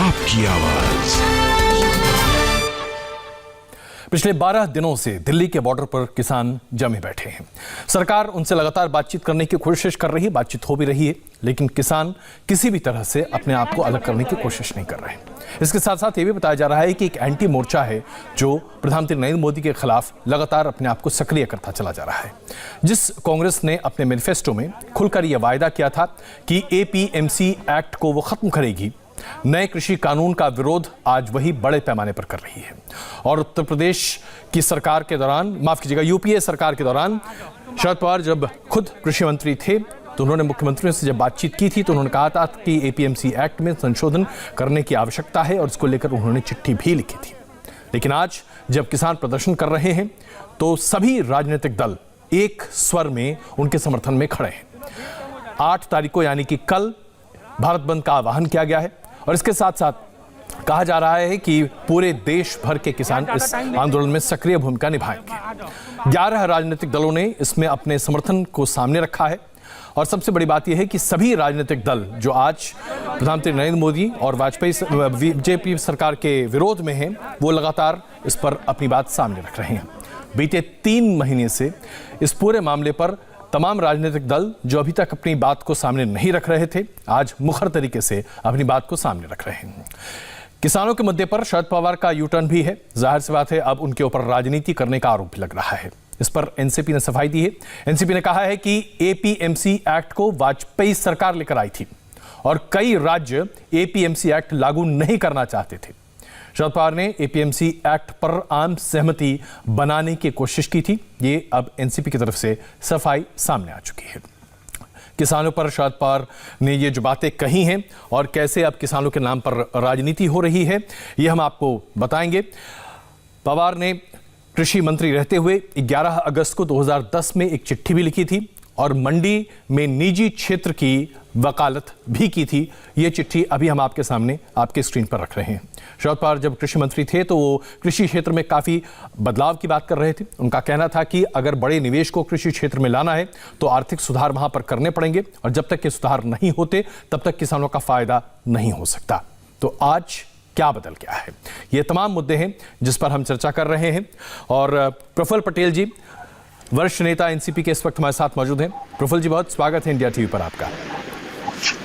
आपकी आवाज। पिछले 12 दिनों से दिल्ली के बॉर्डर पर किसान जमे बैठे हैं। सरकार उनसे लगातार बातचीत करने की कोशिश कर रही है, बातचीत हो भी रही है, लेकिन किसान किसी भी तरह से अपने आप को अलग करने की कोशिश नहीं कर रहे हैं। इसके साथ साथ ये भी बताया जा रहा है कि एक एंटी मोर्चा है जो प्रधानमंत्री नरेंद्र मोदी के खिलाफ लगातार अपने आप को सक्रिय करता चला जा रहा है। जिस कांग्रेस ने अपने मैनिफेस्टो में खुलकर यह वायदा किया था कि एपीएमसी एक्ट को वो खत्म करेगी, नए कृषि कानून का विरोध आज वही बड़े पैमाने पर कर रही है। और उत्तर प्रदेश की सरकार के दौरान, माफ कीजिएगा, यूपीए सरकार के दौरान शरद पवार जब खुद कृषि मंत्री थे तो उन्होंने मुख्यमंत्रियों से जब बातचीत की थी तो उन्होंने कहा था कि एपीएमसी एक्ट में संशोधन करने की आवश्यकता है और इसको लेकर उन्होंने चिट्ठी भी लिखी थी। लेकिन आज जब किसान प्रदर्शन कर रहे हैं तो सभी राजनीतिक दल एक स्वर में उनके समर्थन में खड़े हैं। 8 तारीख को यानी कि कल भारत बंद का आह्वान किया गया है और इसके साथ साथ कहा जा रहा है कि पूरे देश भर के किसान इस आंदोलन में सक्रिय भूमिका निभाएंगे। 11 राजनीतिक दलों ने इसमें अपने समर्थन को सामने रखा है और सबसे बड़ी बात यह है कि सभी राजनीतिक दल जो आज प्रधानमंत्री नरेंद्र मोदी और बीजेपी सरकार के विरोध में हैं, वो लगातार इस पर अपनी बात सामने रख रहे हैं। बीते 3 महीने से इस पूरे मामले पर तमाम राजनीतिक दल जो अभी तक अपनी बात को सामने नहीं रख रहे थे, आज मुखर तरीके से अपनी बात को सामने रख रहे हैं। किसानों के मुद्दे पर शरद पवार का यू टर्न भी है। जाहिर सी बात है अब उनके ऊपर राजनीति करने का आरोप भी लग रहा है। इस पर एनसीपी ने सफाई दी है। एनसीपी ने कहा है कि एपीएमसी एक्ट को वाजपेयी सरकार लेकर आई थी और कई राज्य एपीएमसी एक्ट लागू नहीं करना चाहते थे। शरद पवार ने एपीएमसी एक्ट पर आम सहमति बनाने की कोशिश की थी। ये अब एनसीपी की तरफ से सफाई सामने आ चुकी है। किसानों पर शरद पवार ने ये जो बातें कही हैं और कैसे अब किसानों के नाम पर राजनीति हो रही है, ये हम आपको बताएंगे। पवार ने कृषि मंत्री रहते हुए 11 अगस्त को 2010 में एक चिट्ठी भी लिखी थी और मंडी में निजी क्षेत्र की वकालत भी की थी। ये चिट्ठी अभी हम आपके सामने आपके स्क्रीन पर रख रहे हैं। शरद पवार जब कृषि मंत्री थे तो वो कृषि क्षेत्र में काफ़ी बदलाव की बात कर रहे थे। उनका कहना था कि अगर बड़े निवेश को कृषि क्षेत्र में लाना है तो आर्थिक सुधार वहाँ पर करने पड़ेंगे और जब तक ये सुधार नहीं होते तब तक किसानों का फायदा नहीं हो सकता। तो आज क्या बदल गया है, ये तमाम मुद्दे हैं जिस पर हम चर्चा कर रहे हैं। और प्रफुल्ल पटेल जी, वरिष्ठ नेता एनसीपी के, इस वक्त हमारे साथ मौजूद हैं। प्रफुल्ल जी, बहुत स्वागत है इंडिया टीवी पर आपका।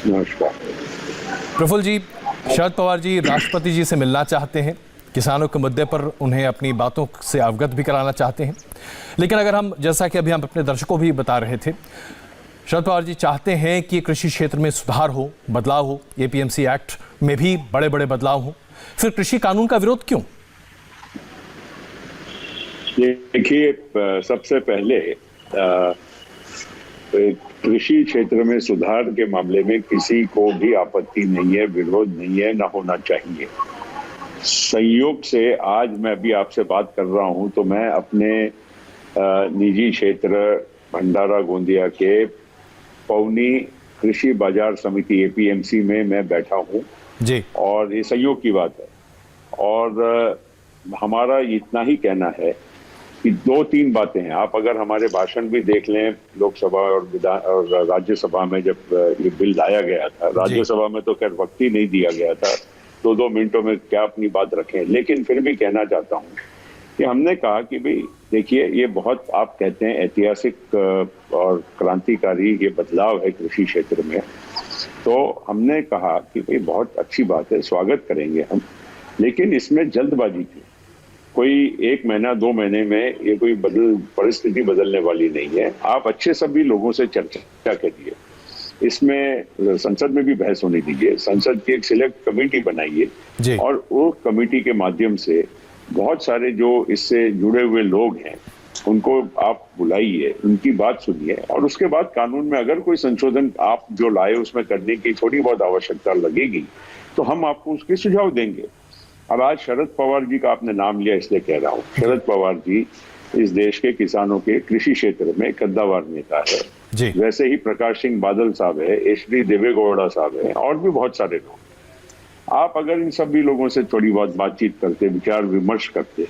नमस्कार प्रफुल्ल जी, शरद पवार जी राष्ट्रपति जी से मिलना चाहते हैं, किसानों के मुद्दे पर उन्हें अपनी बातों से अवगत भी कराना चाहते हैं। लेकिन अगर हम, जैसा कि अभी हम अपने दर्शकों भी बता रहे थे, शरद पवार जी चाहते हैं कि कृषि क्षेत्र में सुधार हो, बदलाव हो, एपीएमसी एक्ट में भी बड़े बड़े बदलाव हो, फिर कृषि कानून का विरोध क्यों? देखिए, सबसे पहले कृषि क्षेत्र में सुधार के मामले में किसी को भी आपत्ति नहीं है, विरोध नहीं है, ना होना चाहिए। संयोग से आज मैं अभी आपसे बात कर रहा हूं तो मैं अपने निजी क्षेत्र भंडारा गोंदिया के पौनी कृषि बाजार समिति एपीएमसी में मैं बैठा हूं जी, और ये संयोग की बात है। और हमारा इतना ही कहना है कि 2-3 बातें हैं। आप अगर हमारे भाषण भी देख लें लोकसभा और राज्यसभा में, जब ये बिल लाया गया था, राज्यसभा में तो खैर वक्त ही नहीं दिया गया था, 2-2 मिनटों में क्या अपनी बात रखें, लेकिन फिर भी कहना चाहता हूं कि हमने कहा कि भाई देखिए, ये बहुत, आप कहते हैं ऐतिहासिक और क्रांतिकारी ये बदलाव है कृषि क्षेत्र में, तो हमने कहा कि भाई बहुत अच्छी बात है, स्वागत करेंगे हम, लेकिन इसमें जल्दबाजी की, कोई 1 महीना 2 महीने में ये कोई परिस्थिति बदलने वाली नहीं है। आप अच्छे सभी लोगों से चर्चा करिए, इसमें संसद में भी बहस होने दीजिए, संसद की एक सिलेक्ट कमेटी बनाइए और वो कमेटी के माध्यम से बहुत सारे जो इससे जुड़े हुए लोग हैं उनको आप बुलाइए, उनकी बात सुनिए और उसके बाद कानून में अगर कोई संशोधन आप जो लाए उसमें करने की थोड़ी बहुत आवश्यकता लगेगी तो हम आपको उसके सुझाव देंगे। अब आज शरद पवार जी का आपने नाम लिया इसलिए कह रहा हूँ, शरद पवार जी इस देश के किसानों के कृषि क्षेत्र में कद्दावर नेता है जी। वैसे ही प्रकाश सिंह बादल साहब है, एच.डी. देवेगौड़ा साहब है और भी बहुत सारे लोग। आप अगर इन सभी लोगों से थोड़ी बहुत बातचीत करते, विचार विमर्श करते,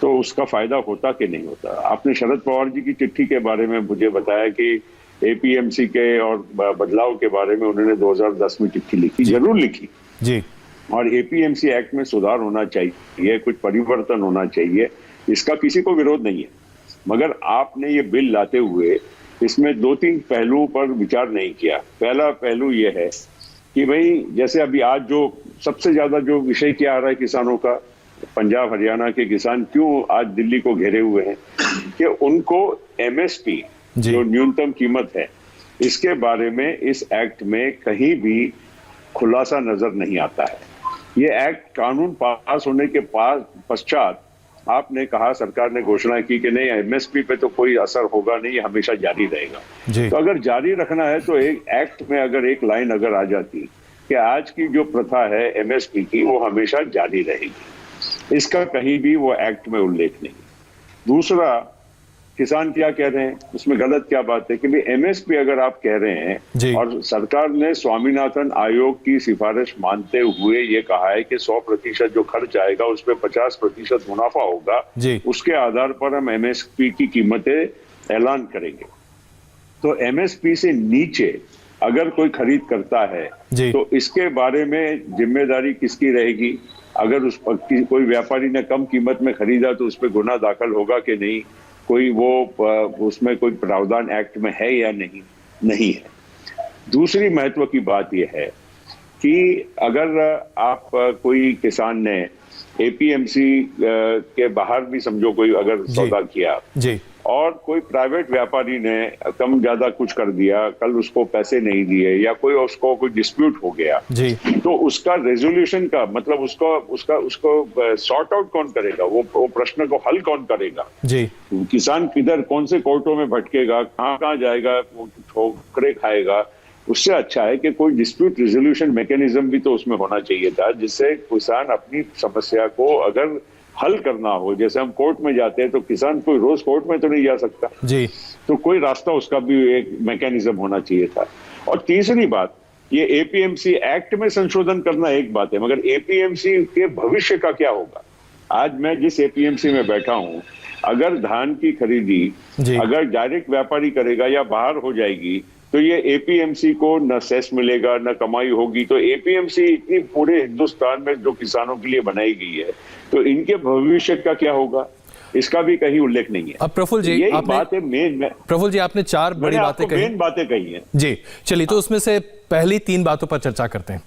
तो उसका फायदा होता कि नहीं होता। आपने शरद पवार जी की चिट्ठी के बारे में मुझे बताया कि एपीएमसी के और बदलाव के बारे में उन्होंने 2010 में चिट्ठी लिखी, जरूर लिखी जी, और एपीएमसी एक्ट में सुधार होना चाहिए, कुछ परिवर्तन होना चाहिए, इसका किसी को विरोध नहीं है। मगर आपने ये बिल लाते हुए इसमें 2-3 पहलुओं पर विचार नहीं किया। पहला पहलू ये है कि भाई जैसे अभी आज जो सबसे ज्यादा जो विषय क्या आ रहा है किसानों का, पंजाब हरियाणा के किसान क्यों आज दिल्ली को घेरे हुए हैं कि उनको एमएसपी जो न्यूनतम कीमत है इसके बारे में इस एक्ट में कहीं भी खुलासा नजर नहीं आता है। ये एक्ट कानून पास होने के पश्चात आपने कहा, सरकार ने घोषणा की कि नहीं एमएसपी पे तो कोई असर होगा नहीं, हमेशा जारी रहेगा। तो अगर जारी रखना है तो एक एक्ट में अगर एक लाइन अगर आ जाती कि आज की जो प्रथा है एमएसपी की वो हमेशा जारी रहेगी, इसका कहीं भी वो एक्ट में उल्लेख नहीं। दूसरा, किसान क्या कह रहे हैं, उसमें गलत क्या बात है कि भाई एमएसपी अगर आप कह रहे हैं और सरकार ने स्वामीनाथन आयोग की सिफारिश मानते हुए ये कहा है कि 100% जो खर्च आएगा उस पर 50% मुनाफा होगा, उसके आधार पर हम एमएसपी की कीमतें ऐलान करेंगे। तो एमएसपी से नीचे अगर कोई खरीद करता है तो इसके बारे में जिम्मेदारी किसकी रहेगी? अगर उस पर कोई व्यापारी ने कम कीमत में खरीदा तो उस पर गुना दाखिल होगा कि नहीं? कोई वो उसमें कोई प्रावधान एक्ट में है या नहीं है। दूसरी महत्व की बात यह है कि अगर आप कोई किसान ने एपीएमसी के बाहर भी समझो कोई अगर सौदा किया और कोई प्राइवेट व्यापारी ने कम ज्यादा कुछ कर दिया, कल उसको पैसे नहीं दिए या उसको कोई डिस्प्यूट हो गया तो उसका रेजोल्यूशन का मतलब उसको सॉर्ट आउट कौन करेगा? वो प्रश्न को हल कौन करेगा? किसान किधर कौन से कोर्टों में भटकेगा, कहाँ जाएगा, वो ठोकरे खाएगा? उससे अच्छा है कि कोई डिस्प्यूट रेजोल्यूशन मैकेनिज्म भी तो उसमें होना चाहिए था, जिससे किसान अपनी समस्या को अगर हल करना हो। जैसे हम कोर्ट में जाते हैं तो किसान कोई रोज कोर्ट में तो नहीं जा सकता तो कोई रास्ता उसका भी एक मैकेनिज्म होना चाहिए था। और तीसरी बात, ये एपीएमसी एक्ट में संशोधन करना एक बात है, मगर एपीएमसी के भविष्य का क्या होगा? आज मैं जिस एपीएमसी में बैठा हूं, अगर धान की खरीदी अगर डायरेक्ट व्यापारी करेगा या बाहर हो जाएगी तो ये एपीएमसी को न सेस मिलेगा न कमाई होगी। तो एपीएमसी इतनी पूरे हिंदुस्तान में जो किसानों के लिए बनाई गई है तो इनके भविष्य का क्या होगा, इसका भी कहीं उल्लेख नहीं है। अब प्रफुल्ल जी, ये बात है मेन। प्रफुल्ल जी, आपने 4 बड़ी बातें कही, मेन बातें कही हैं जी। चलिए, तो उसमें से पहली 3 बातों पर चर्चा करते हैं।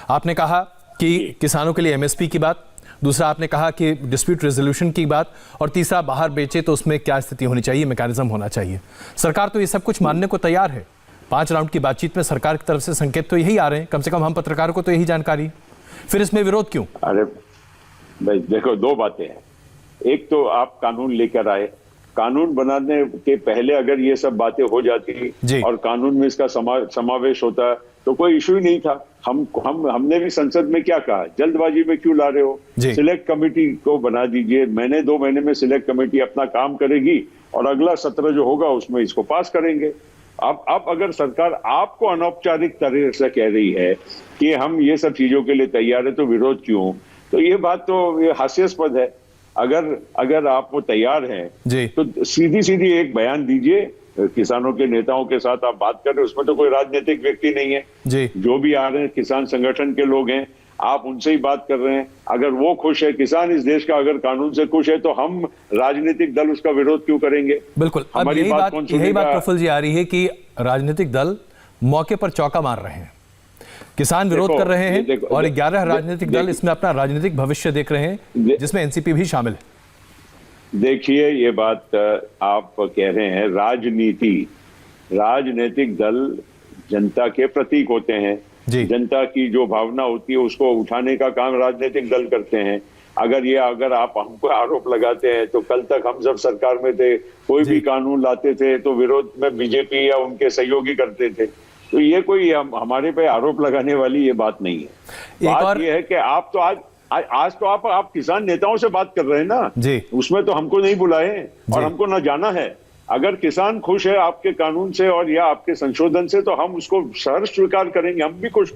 आपने कहा कि किसानों के लिए एमएसपी की बात, दूसरा आपने कहा कि डिस्प्यूट रेजोल्यूशन की बात, और तीसरा बाहर बेचे तो उसमें क्या स्थिति होनी चाहिए, मैकेनिज्म होना चाहिए। सरकार तो ये सब कुछ मानने को तैयार है। 5 राउंड की बातचीत में सरकार की तरफ से संकेत तो यही आ रहे हैं, कम से कम हम पत्रकारों को तो यही जानकारी। फिर इसमें विरोध क्यों? अरे भाई देखो, 2 बातें हैं। एक तो आप कानून लेकर आए, कानून बनाने के पहले अगर ये सब बातें हो जाती और कानून में इसका समावेश होता तो कोई इशू ही नहीं था। हमने भी संसद में क्या कहा, जल्दबाजी में क्यों ला रहे हो, सिलेक्ट कमेटी को बना दीजिए, महीने 2 महीने में सिलेक्ट कमेटी अपना काम करेगी और अगला सत्र जो होगा उसमें इसको पास करेंगे। अब अगर सरकार आपको अनौपचारिक तरह से कह रही है कि हम ये सब चीजों के लिए तैयार है तो विरोध क्यों? तो ये बात तो हास्यास्पद है। अगर आप वो तैयार हैं तो सीधी एक बयान दीजिए, किसानों के नेताओं के साथ आप बात कर रहे हैं, उसमें तो कोई राजनीतिक व्यक्ति नहीं है। जो भी आ रहे हैं किसान संगठन के लोग हैं, आप उनसे ही बात कर रहे हैं। अगर वो खुश है, किसान इस देश का अगर कानून से खुश है तो हम राजनीतिक दल उसका विरोध क्यों करेंगे? बिल्कुल, अब यही बात प्रफुल्ल जी आ रही है कि राजनीतिक दल मौके पर चौका मार रहे हैं, किसान विरोध कर रहे हैं और 11 राजनीतिक दल इसमें अपना राजनीतिक भविष्य देख रहे हैं, जिसमें एनसीपी भी शामिल है। देखिए, ये बात आप कह रहे हैं राजनीतिक दल जनता के प्रतीक होते हैं। जनता की जो भावना होती है उसको उठाने का काम राजनीतिक दल करते हैं। अगर आप हमको आरोप लगाते हैं तो कल तक हम जब सरकार में थे, कोई भी कानून लाते थे तो विरोध में बीजेपी या उनके सहयोगी करते थे। तो ये कोई हमारे पे आरोप लगाने वाली ये बात नहीं है। बात ये है कि आप तो आज तो आप किसान नेताओं से बात कर रहे हैं ना, उसमें तो हमको नहीं बुलाए और हमको ना जाना है। अगर किसान खुश है आपके कानून से और या आपके संशोधन से तो हम उसको सहर्ष स्वीकार करेंगे, हम भी खुश।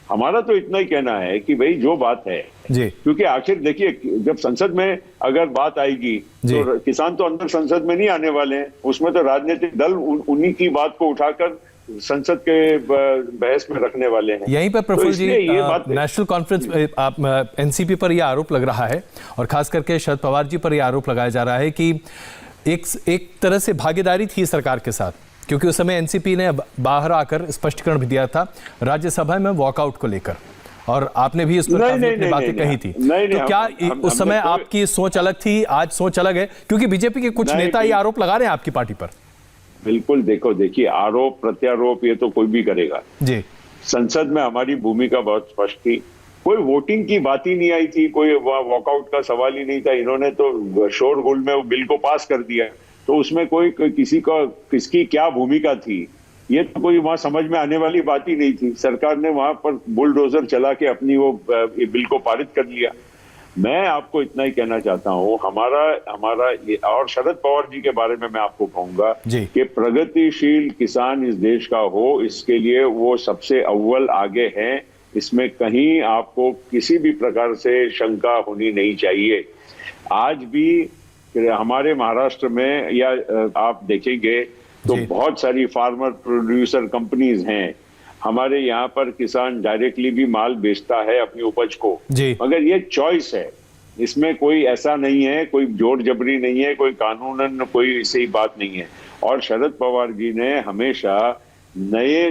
हमारा तो इतना ही कहना है कि भाई जो बात है, क्योंकि आखिर देखिए जब संसद में अगर बात आएगी तो किसान तो अंदर संसद में नहीं आने वाले हैं, उसमें तो राजनीतिक दल उन्हीं की बात को उठाकर संसद के बहस में रखने वाले हैं। यहीं पर प्रफुल्ल जी, ये बात नेशनल कॉन्फ्रेंस आप एनसीपी पर यह आरोप लग रहा है और खास करके शरद पवार जी पर यह आरोप लगाया जा रहा है कि एक तरह से भागीदारी थी सरकार के साथ, क्योंकि उस समय एनसीपी ने बाहर आकर स्पष्टीकरण भी दिया था राज्यसभा में वॉकआउट को लेकर, और आपने भी इस पर काफी बातें कही थी। तो क्या उस समय आपकी सोच अलग थी, आज सोच अलग है? क्योंकि बीजेपी के कुछ नेता ये आरोप लगा रहे हैं आपकी पार्टी पर। बिल्कुल, देखिए आरोप प्रत्यारोप ये तो कोई भी करेगा जी। संसद में हमारी भूमिका बहुत स्पष्ट थी, कोई वोटिंग की बात ही नहीं आई थी, कोई वॉकआउट का सवाल ही नहीं था। इन्होंने तो शोरगुल में वो बिल को पास कर दिया, तो उसमें कोई किसकी क्या भूमिका थी ये तो कोई वहां समझ में आने वाली बात ही नहीं थी। सरकार ने वहां पर बुलडोजर चला के अपनी वो बिल को पारित कर लिया। मैं आपको इतना ही कहना चाहता हूं, हमारा ये, और शरद पवार जी के बारे में मैं आपको कहूंगा कि प्रगतिशील किसान इस देश का हो, इसके लिए वो सबसे अव्वल आगे हैं। इसमें कहीं आपको किसी भी प्रकार से शंका होनी नहीं चाहिए। आज भी हमारे महाराष्ट्र में या आप देखेंगे तो बहुत सारी फार्मर प्रोड्यूसर कंपनीज हैं। हमारे यहाँ पर किसान डायरेक्टली भी माल बेचता है अपनी उपज को, मगर ये चॉइस है, इसमें कोई ऐसा नहीं है, कोई जोर जबरी नहीं है, कोई कानूनन कोई ऐसी बात नहीं है। और शरद पवार जी ने हमेशा नए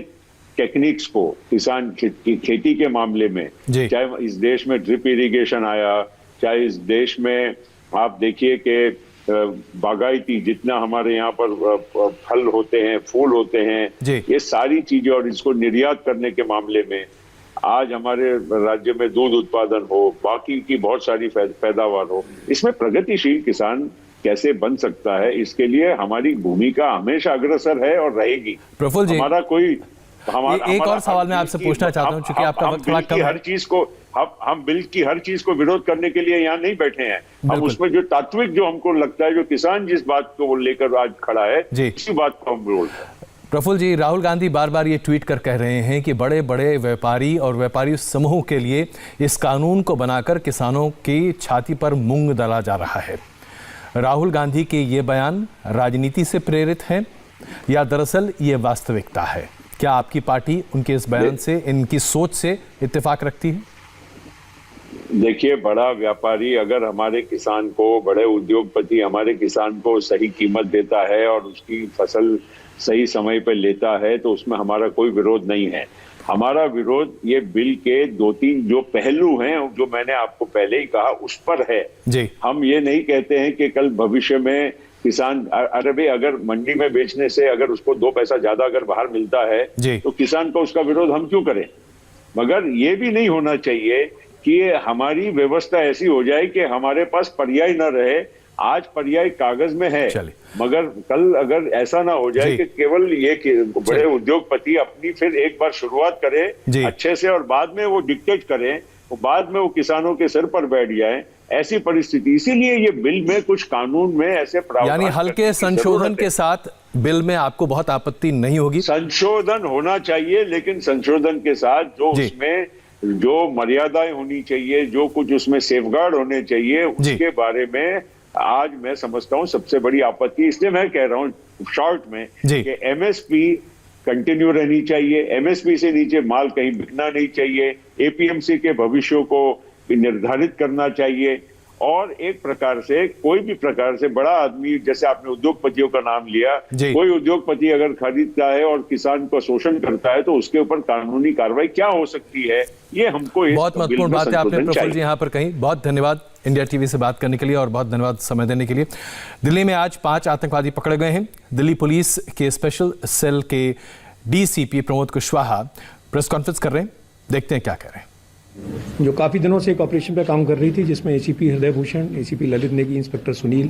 टेक्निक्स को किसान खेती के मामले में, चाहे इस देश में ड्रिप इरिगेशन आया, चाहे इस देश में आप देखिए कि बागायती जितना हमारे यहाँ पर फल होते हैं, फूल होते हैं, ये सारी चीजें, और इसको निर्यात करने के मामले में आज हमारे राज्य में दूध उत्पादन हो, बाकी की बहुत सारी पैदावार हो, इसमें प्रगतिशील किसान कैसे बन सकता है, इसके लिए हमारी भूमिका हमेशा अग्रसर है और रहेगी। प्रफुल्ल जी, हमारा कोई एक और सवाल मैं आपसे पूछना चाहता हूं, चूंकि आपका वक्त थोड़ा कम है। हर चीज को हम बिल की हर चीज को विरोध करने के लिए यहाँ नहीं बैठे हैं। हम उसमें जो तात्विक, जो हमको लगता है, जो किसान जिस बात को लेकर आज खड़ा है, इसी बात को हम विरोध। प्रफुल्ल जी, राहुल गांधी बार बार ये ट्वीट कर कह रहे हैं कि बड़े बड़े व्यापारी और व्यापारी समूह के लिए इस कानून को बनाकर किसानों की छाती पर मूंग डाला जा रहा है। राहुल गांधी के ये बयान राजनीति से प्रेरित हैं या दरअसल ये वास्तविकता है? क्या आपकी पार्टी उनके इस बयान से, इनकी सोच से इत्तेफाक रखती है? देखिए, बड़ा व्यापारी अगर हमारे किसान को, बड़े उद्योगपति हमारे किसान को सही कीमत देता है और उसकी फसल सही समय पर लेता है, तो उसमें हमारा कोई विरोध नहीं है। हमारा विरोध ये बिल के 2-3 जो पहलू हैं, जो मैंने आपको पहले ही कहा, उस पर है। हम ये नहीं कहते हैं कि कल भविष्य में किसान, अरे भाई, अगर मंडी में बेचने से अगर उसको 2 पैसा ज्यादा अगर बाहर मिलता है तो किसान को उसका विरोध हम क्यों करें? मगर ये भी नहीं होना चाहिए कि हमारी व्यवस्था ऐसी हो जाए कि हमारे पास पर्याय न रहे। आज पर्याय कागज में है, मगर कल अगर ऐसा ना हो जाए कि केवल ये बड़े उद्योगपति अपनी फिर एक बार शुरुआत करें अच्छे से और बाद में वो डिक्टेट करें, तो बाद में वो किसानों के सिर पर बैठ जाए, ऐसी परिस्थिति। इसीलिए ये बिल में कुछ कानून में ऐसे प्रावधान, यानी हल्के संशोधन के साथ बिल में आपको बहुत आपत्ति नहीं होगी? संशोधन होना चाहिए, लेकिन संशोधन के साथ जो उसमें जो मर्यादाएं होनी चाहिए, जो कुछ उसमें सेफगार्ड होने चाहिए, उसके बारे में आज मैं समझता हूं सबसे बड़ी आपत्ति। इसलिए मैं कह रहा हूं शॉर्ट में कि एमएसपी कंटिन्यू रहनी चाहिए, एमएसपी से नीचे माल कहीं बिकना नहीं चाहिए, एपीएमसी के भविष्य को निर्धारित करना चाहिए, और एक प्रकार से कोई भी प्रकार से बड़ा आदमी, जैसे आपने उद्योगपतियों का नाम लिया, कोई उद्योगपति अगर खरीदता है और किसान को शोषण करता है तो उसके ऊपर कानूनी कार्रवाई क्या हो सकती है, ये हमको बहुत महत्वपूर्ण बात है आपने प्रफुल्ल जी यहाँ पर कही। बहुत धन्यवाद इंडिया टीवी से बात करने के लिए और बहुत धन्यवाद समय देने के लिए। दिल्ली में आज 5 आतंकवादी पकड़े गए हैं। दिल्ली पुलिस के स्पेशल सेल के DCP Pramod Kushwaha press conference कर रहे हैं, देखते हैं क्या कह रहे हैं। जो काफ़ी दिनों से एक ऑपरेशन पे काम कर रही थी, जिसमें एसीपी हृदय भूषण, एसीपी ललित नेगी, इंस्पेक्टर सुनील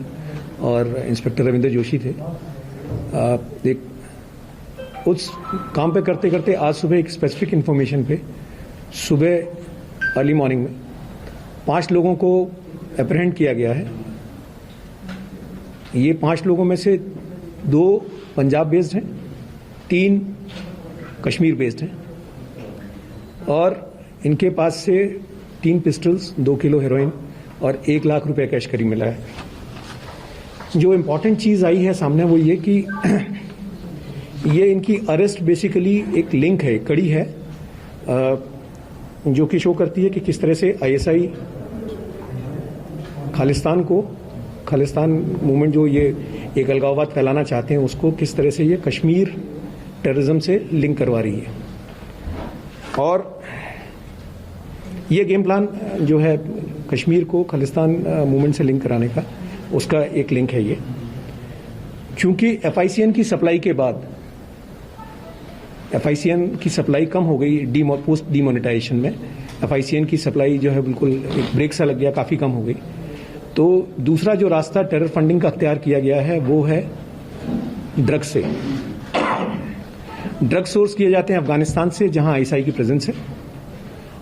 और इंस्पेक्टर रविंद्र जोशी थे। उस काम पे करते करते आज सुबह एक स्पेसिफिक इन्फॉर्मेशन पे सुबह अर्ली मॉर्निंग में 5 लोगों को अप्रहेंड किया गया है। ये 5 लोगों में से 2 पंजाब बेस्ड हैं, 3 कश्मीर बेस्ड हैं, और इनके पास से 3 पिस्टल्स, 2 किलो हेरोइन और 1 लाख रुपए कैश करीब मिला है। जो इम्पोर्टेंट चीज़ आई है सामने वो ये कि ये इनकी अरेस्ट बेसिकली एक लिंक है, कड़ी है, जो कि शो करती है कि किस तरह से आईएसआई खालिस्तान मूवमेंट जो ये एक अलगाववाद फैलाना चाहते हैं उसको किस तरह से ये कश्मीर टेररिज्म से लिंक करवा रही है। और ये गेम प्लान जो है कश्मीर को खालिस्तान मूवमेंट से लिंक कराने का, उसका एक लिंक है ये। क्योंकि एफआईसीएन की सप्लाई के बाद एफआईसीएन की सप्लाई कम हो गई पोस्ट डीमोनेटाइजेशन में, एफआईसीएन की सप्लाई जो है बिल्कुल एक ब्रेक सा लग गया, काफी कम हो गई। तो दूसरा जो रास्ता टेरर फंडिंग का अख्तियार किया गया है वो है ड्रग्स से। ड्रग सोर्स किए जाते हैं अफगानिस्तान से, जहां आईएसआई की प्रेजेंस है,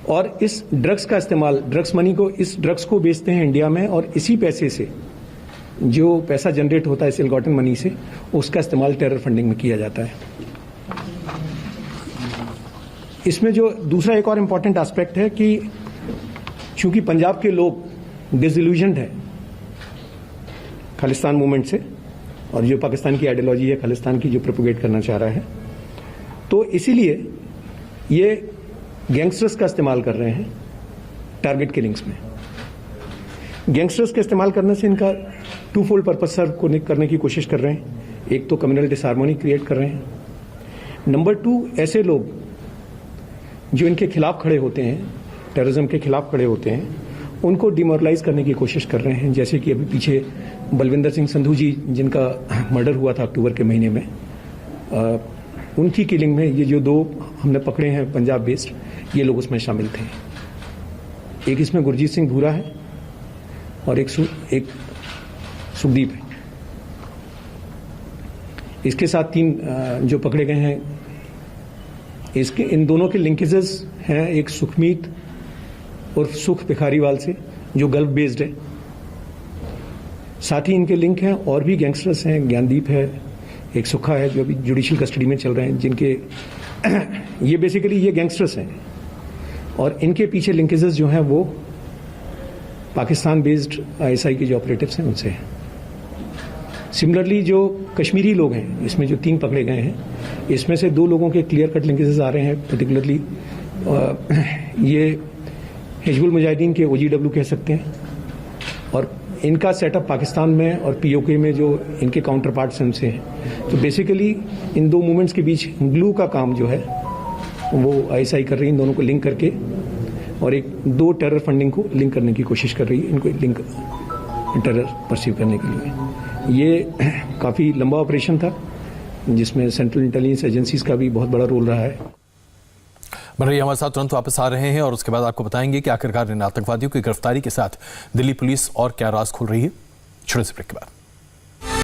और इस ड्रग्स का इस्तेमाल, ड्रग्स मनी को, इस ड्रग्स को बेचते हैं इंडिया में, और इसी पैसे से जो पैसा जनरेट होता है इस इलगॉटन मनी से, उसका इस्तेमाल टेरर फंडिंग में किया जाता है। इसमें जो दूसरा एक और इम्पॉर्टेंट एस्पेक्ट है कि चूंकि पंजाब के लोग डिसइल्यूजन्ड है खालिस्तान मूवमेंट से, और जो पाकिस्तान की आइडियोलॉजी है खालिस्तान की जो प्रोपोगेट करना चाह रहा है, तो इसीलिए ये गैंगस्टर्स का इस्तेमाल कर रहे हैं टारगेट किलिंग्स में। गैंगस्टर्स का इस्तेमाल करने से इनका टू फोल्ड पर्पज सर्व करने की कोशिश कर रहे हैं। एक तो कम्युनल डिसहार्मनी क्रिएट कर रहे हैं, नंबर 2 ऐसे लोग जो इनके खिलाफ खड़े होते हैं, टेररिज्म के खिलाफ खड़े होते हैं, उनको डिमोरलाइज करने की कोशिश कर रहे हैं। जैसे कि अभी पीछे बलविंदर सिंह संधू जी जिनका मर्डर हुआ था अक्टूबर के महीने में, उनकी किलिंग में ये जो 2 हमने पकड़े हैं पंजाब बेस्ड, ये लोग उसमें शामिल थे। एक इसमें गुरजीत सिंह भूरा है और एक सुखदीप है। इसके साथ 3 जो पकड़े गए हैं, इसके इन दोनों के लिंकेजेस हैं। एक सुखमीत और सुख भिखारीवाल से जो गल्फ बेस्ड है, साथ ही इनके लिंक हैं और भी गैंगस्टर्स हैं, ज्ञानदीप है, एक सुखा है जो अभी जुडिशियल कस्टडी में चल रहे हैं, जिनके ये बेसिकली ये गैंगस्टर्स हैं, और इनके पीछे लिंकेजेस जो हैं वो पाकिस्तान बेस्ड आईएसआई के जो ऑपरेटिव्स हैं उनसे हैं। सिमिलरली जो कश्मीरी लोग हैं, इसमें जो 3 पकड़े गए हैं, इसमें से 2 लोगों के क्लियर कट लिंकेजेस आ रहे हैं। पर्टिकुलरली ये हिजबुल मुजाहिदीन के OGW कह सकते हैं, और इनका सेटअप पाकिस्तान में और POK में जो इनके काउंटर पार्ट्स हैं उनसे हैं। तो बेसिकली इन 2 मूवमेंट्स के बीच ग्लू का काम जो है वो आईएसआई कर रही है, इन दोनों को लिंक करके, और एक 2 टेरर फंडिंग को लिंक करने की कोशिश कर रही है, इनको लिंक टेरर परसीव करने के लिए। ये काफ़ी लंबा ऑपरेशन था जिसमें सेंट्रल इंटेलिजेंस एजेंसीज का भी बहुत बड़ा रोल रहा है। बनरही हमारे साथ तुरंत वापस आ रहे हैं और उसके बाद आपको बताएंगे कि आखिरकार इन आतंकवादियों की गिरफ्तारी के साथ दिल्ली पुलिस और क्या राज खोल रही है। छोटे से ब्रेक के बाद।